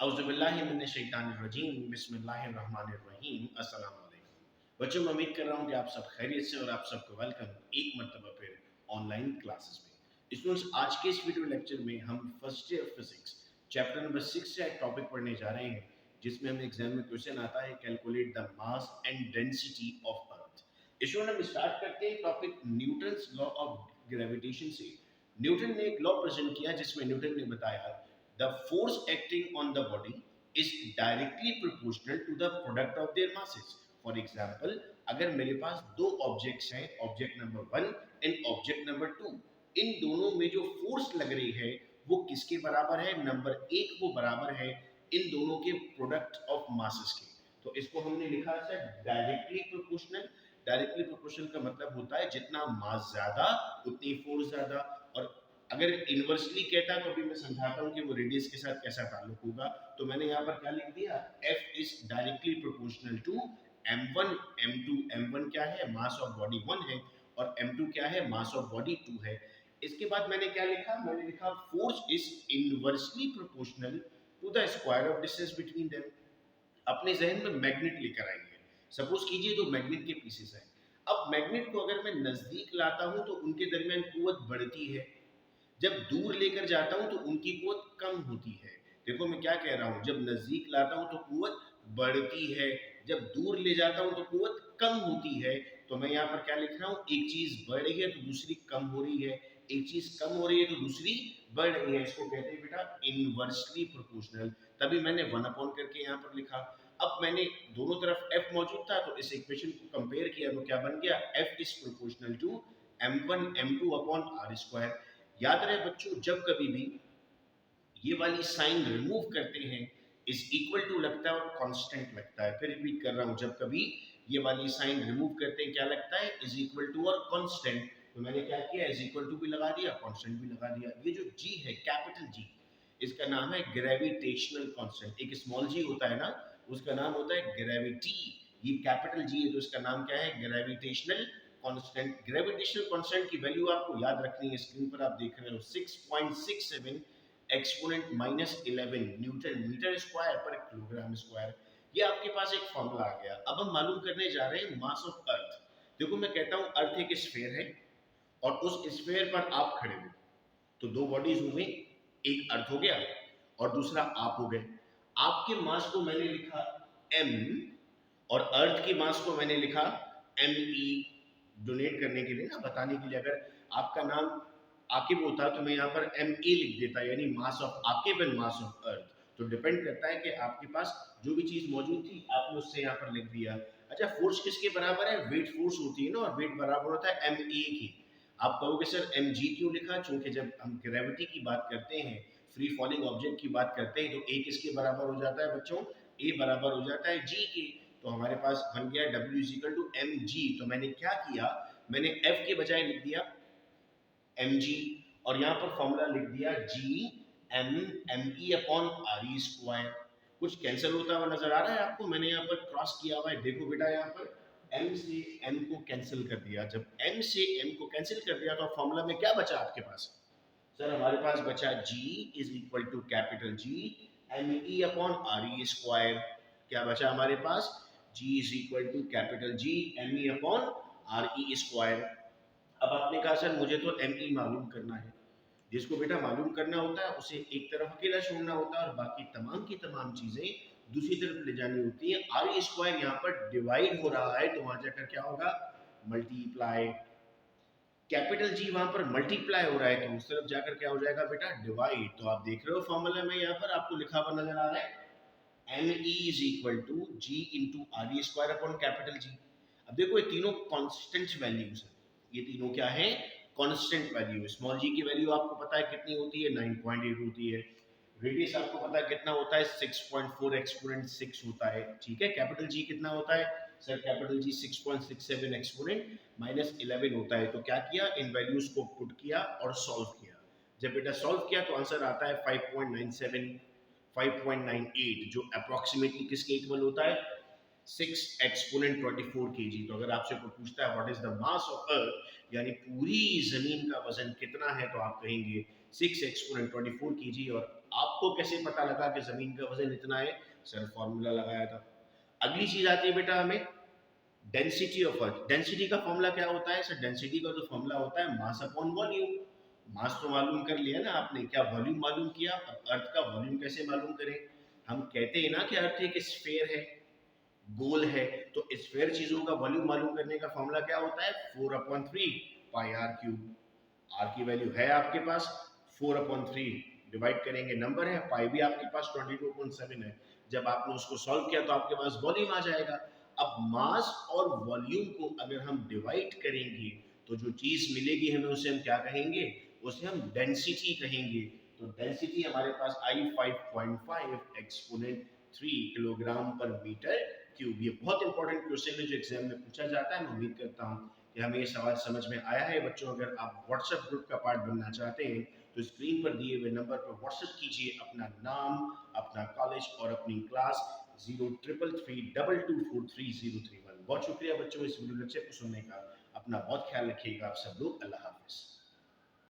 औज़ुबिल्लाहिमिनश्शैतानिर्रजीम बिस्मिल्लाहिर्रहमानिर्रहीम अस्सलाम वालेकुम। बच्चों, मैं उम्मीद कर रहा हूँ कि आप सब खैरियत से और आप सबको वेलकम एक मरतबा फिर ऑनलाइन क्लासेस में। स्टूडेंट्स, आज के इस वीडियो लेक्चर में हम first year physics chapter number 6 से एक टॉपिक पढ़ने जा रहे हैं जिसमें हमें एग्जाम में क्वेश्चन आता है calculate the mass and density of earth. Student, हम स्टार्ट करते हैं topic Newton's law of gravitation से। न्यूटन ने एक लॉ प्रेजेंट किया जिसमें न्यूटन ने बताया the force acting on the body is directly proportional to the product of their masses. For example, अगर मेरे पास दो ऑब्जेक्ट्स हैं, object number 1 and object number 2, इन दोनों में जो फोर्स लग रही है वो किसके बराबर है? नंबर 1 वो बराबर है इन दोनों के प्रोडक्ट ऑफ मासेस के। तो इसको हमने लिखा है डायरेक्टली प्रोपोर्शनल। डायरेक्टली प्रोपोर्शनल का मतलब होता है जितना मास ज्यादा उतनी फोर्स ज्यादा। और अगर इनवर्सली कहता तो अभी मैं समझाता हूँ कि वो रेडियस के साथ कैसा ताल्लुक होगा। तो मैंने यहाँ पर क्या लिख दिया, F is directly proportional to m1 m2। m1 क्या है? मास ऑफ बॉडी 1 है, और m2 क्या है? मास ऑफ बॉडी 2 है। इसके बाद मैंने क्या लिखा? मैंने लिखा force is inversely proportional to the square of distance between them. अपने जहन में मैग्नेट लेकर आएंगे। सपोज कीजिए दो मैग्नेट के पीसेस हैं। अब मैग्नेट को अगर मैं नजदीक लाता हूं तो उनके दरमियान कुव्वत बढ़ती है, जब दूर लेकर जाता हूं तो उनकी कुव्वत कम होती है। देखो मैं क्या कह रहा हूं, जब नजदीक लाता हूं तो कुव्वत बढ़ती है, जब दूर ले जाता हूं तो कुव्वत कम होती है। तो मैं यहाँ पर क्या लिख रहा हूँ, एक चीज बढ़ रही है तो दूसरी कम हो रही है, एक चीज कम हो रही है तो दूसरी बढ़ रही है। इसको कहते हैं बेटा इनवर्सली प्रोपोर्शनल। तभी मैंने 1 अपॉन करके यहाँ पर लिखा। अब मैंने दोनों तरफ f मौजूद था तो इस इक्वेशन को कंपेयर किया तो क्या बन गया, f is proportional to m1 m2 upon r square. याद रहे बच्चों, जब कभी भी ये वाली साइन रिमूव करते हैं इज इक्वल टू लगता है और कांस्टेंट लगता है। फिर रिपीट कर रहा हूं, जब कभी ये वाली साइन रिमूव करते हैं क्या लगता है? इज इक्वल टू और कांस्टेंट। तो मैंने क्या किया, इज इक्वल टू भी लगा दिया, कांस्टेंट भी लगा दिया। ये जो जी है, कैपिटल जी, इसका नाम है ग्रेविटेशनल कांस्टेंट। एक स्मॉल जी होता है ना, उसका नाम होता है ग्रेविटी। ये कैपिटल जी है तो इसका नाम क्या है? Gravitational constant. ग्रेविटेशनल कांस्टेंट की वैल्यू आपको याद रखनी है। स्क्रीन पर आप देख रहे हो 6.67 एक्सपोनेंट -11 न्यूटन मीटर स्क्वायर पर किलोग्राम स्क्वायर। ये आपके पास एक फॉर्मूला आ गया। अब हम मालूम करने जा रहे हैं मास ऑफ अर्थ। देखो मैं कहता हूं अर्थ एक स्फीयर है और उस स्फीयर पर आप खड़े हो, तो दो बॉडीज हो गई, एक अर्थ हो गया और दूसरा आप हो गए। आपके मास को मैंने लिखा m और अर्थ की मास को मैंने लिखा me। डोनेट करने के लिए ना, बताने के लिए, अगर आपका नाम आकिब होता तो मैं यहाँ पर MA लिख देता, यानी mass of Aqib and mass of earth. तो डिपेंड करता है कि आपके पास जो भी चीज मौजूद थी आपने उससे यहाँ पर लिख दिया। अच्छा, फोर्स किसके बराबर है? वेट फोर्स होती है ना, और वेट बराबर होता है MA की। आप कहोगे सर mg क्यों लिखा? चूंकि जब हम ग्रेविटी की बात करते हैं, फ्री फॉलिंग ऑब्जेक्ट की बात करते हैं, तो a किसके बराबर हो जाता है बच्चों? a बराबर हो जाता है g के। तो हमारे पास बन गया W is equal to mg। तो मैंने क्या किया, मैंने f के बजाय लिख दिया mg, और यहाँ पर फॉर्मूला लिख दिया me अपॉन re स्क्वायर। कुछ कैंसिल होता हुआ नजर आ रहा है आपको? मैंने यहाँ पर क्रॉस किया हुआ है, देखो बेटा, यहाँ पर m से m को कैंसिल कर दिया। जब m से m को कैंसिल कर दिया तो फॉर्मूला में क्या बचा आपके पास? सर हमारे पास बचा g is equal to capital G me upon re square. क्या बचा हमारे पास? g is equal to capital G me upon re square. अब आपने कहा सर मुझे तो ME मालूम करना है। जिसको बेटा मालूम करना होता है उसे एक तरफ अकेला छोड़ना होता है और बाकी तमाम की तमाम चीजें दूसरी तरफ ले जानी होती है। आर स्क्वायर यहाँ पर डिवाइड हो रहा है तो वहां जाकर क्या होगा? मल्टीप्लाई। कैपिटल जी वहां पर मल्टीप्लाई हो रहा है तो उस तरफ जाकर क्या हो जाएगा बेटा? डिवाइड। तो आप देख रहे हो फॉर्मूला में यहाँ पर आपको लिखा हुआ नजर आ रहा है ME is equal to G into R square upon capital G. अब देखो ये तीनों कॉन्स्टेंट वैल्यूज है, ये तीनों क्या है? Constant value. स्मॉल जी की वैल्यू आपको पता है कितनी होती है? 9.8 होती है। रेडियस आपको पता है कितना होता है? 6.4 एक्सपोनेंट 6 होता है। ठीक है, कैपिटल जी कितना होता है? सर कैपिटल जी 6.67 एक्सपोनेंट -11 होता है। तो क्या किया, इन वैल्यूज को पुट किया और सॉल्व किया। जब बेटा सॉल्व किया तो आंसर आता है 5.97 5.98, जो अप्रोक्सीमेटली किसके इक्वल होता है? 6 एक्सपोनेंट 24 kg। तो अगर आपसे कोई पूछता है what is the mass of earth, यानी पूरी जमीन का वजन कितना है, तो आप कहेंगे 6 एक्सपोनेंट 24 kg। और आपको कैसे पता लगा कि जमीन का वजन इतना है? सर फॉर्मूला लगाया था। अगली चीज आती है बेटा हमें डेंसिटी ऑफ अर्थ। डेंसिटी का फॉर्मूला क्या होता है? सर डेंसिटी का जो फॉर्मूला होता है मास अपॉन वॉल्यूम। मास तो मालूम कर लिया ना आपने, क्या वॉल्यूम मालूम किया? अब अर्थ का वॉल्यूम कैसे मालूम करें? हम कहते हैं ना कि अर्थ एक स्फीयर है, गोल है, तो स्फीयर चीजों का वॉल्यूम मालूम करने का फॉर्मूला क्या होता है? 4/3 पाई आर क्यूब। आर की वैल्यू है आपके पास 4/3, डिवाइड करेंगे नंबर है, पाई भी आपके पास 22.7 है। जब आपने उसको सॉल्व किया तो आपके पास वॉल्यूम आ जाएगा। अब मास और वॉल्यूम को अगर हम डिवाइड करेंगे तो जो चीज मिलेगी हमें उसे हम क्या कहेंगे? उसे हम डेंसिटी कहेंगे। तो डेंसिटी हमारे पास आई 5.5 एक्सपोनेंट 3 किलोग्राम पर मीटर क्यूब। ये बहुत इंपॉर्टेंट क्वेश्चन है जो एग्जाम में पूछा जाता है। मैं उम्मीद करता हूँ कि हमें ये सवाल समझ में आया है बच्चों। अगर आप व्हाट्सएप ग्रुप का पार्ट बनना चाहते हैं तो स्क्रीन पर दिए हुए नंबर पर व्हाट्सएप कीजिए अपना नाम, अपना कॉलेज और अपनी क्लास 03332243 031। बहुत शुक्रिया बच्चों इस वीडियो लेक्चर को सुनने का। अपना बहुत ख्याल रखिएगा आप सब लोग। अल्लाह हाफिज।